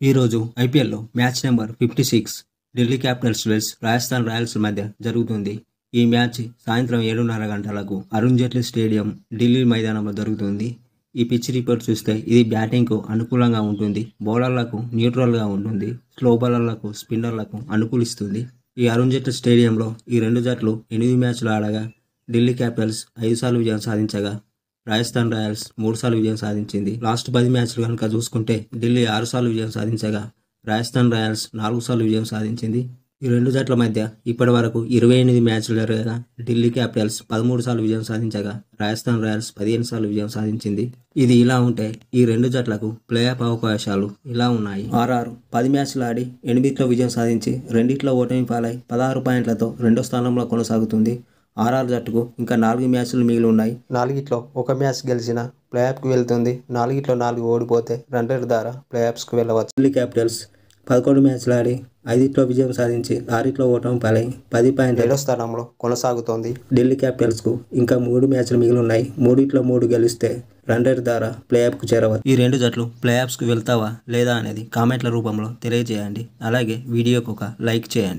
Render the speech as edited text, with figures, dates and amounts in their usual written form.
ఈరోజు ఐపీఎల్లో match number 56 Delhi Capitals వెల్స్ రాజస్థాన్ రాయల్స్ మధ్య జరుగుతుంది. ఈ మ్యాచ్ సాయంత్రం 7:30 గంటలకు అరుణ్ జైట్లీ స్టేడియం ఢిల్లీ మైదానంలో జరుగుతుంది. ఈ పిచ్ రిపోర్ట్ చూస్తే ఇది బ్యాటింగ్కు అనుకూలంగా ఉంటుంది, బౌలర్లకు న్యూట్రల్గా ఉంటుంది, స్లో బౌలర్లకు స్పిన్నర్లకు అనుకూలిస్తుంది. ఈ అరుణ్ జైట్లీ స్టేడియంలో ఈ రెండు జట్లు 8 మ్యాచ్లు ఆడగా ఢిల్లీ క్యాపిటల్స్ 5 సార్లు విజయం సాధించగా రాజస్థాన్ రాయల్స్ 3 సార్లు విజయం సాధించింది. లాస్ట్ 10 మ్యాచ్లు కనుక చూసుకుంటే ఢిల్లీ 6 సార్లు విజయం సాధించగా రాజస్థాన్ రాయల్స్ 4 సార్లు విజయం సాధించింది. ఈ రెండు జట్ల మధ్య ఇప్పటి వరకు 28 మ్యాచ్లు జరగగా ఢిల్లీ క్యాపిటల్స్ 13 సార్లు విజయం సాధించగా రాజస్థాన్ రాయల్స్ 15 సార్లు విజయం సాధించింది. ఇది ఇలా ఉంటే ఈ రెండు జట్లకు ప్లే ఆఫ్ అవకాశాలు ఇలా ఉన్నాయి. ఆర్ఆర్ 10 మ్యాచ్లు ఆడి 8లో విజయం సాధించి 2 ఓటమి పాలై 16 పాయింట్లతో రెండో స్థానంలో కొనసాగుతుంది. ఆర్ఆర్ జట్టుకు ఇంకా 4 మ్యాచ్లు మిగిలి ఉన్నాయి. 4లో ఒక మ్యాచ్ గెలిచిన ప్లే ఆఫ్కి వెళ్తుంది. 4లో 4 ఓడిపోతే రన్ రేట్ ద్వారా ప్లే ఆఫ్స్కి వెళ్ళవచ్చు. ఢిల్లీ క్యాపిటల్స్ 11 మ్యాచ్లు ఆడి 5లో విజయం సాధించి 6లో ఓటమి పాలై 10 పాయింట్ 7వ స్థానంలో కొనసాగుతోంది. ఢిల్లీ క్యాపిటల్స్కు ఇంకా 3 మ్యాచ్లు మిగిలి ఉన్నాయి. 3లో 3 గెలిస్తే రన్ రేట్ ద్వారా ప్లే ఆఫ్కు చేరవచ్చు. ఈ రెండు జట్లు ప్లే ఆఫ్స్కి వెళ్తావా లేదా అనేది కామెంట్ల రూపంలో తెలియజేయండి. అలాగే వీడియోకి ఒక లైక్ చేయండి.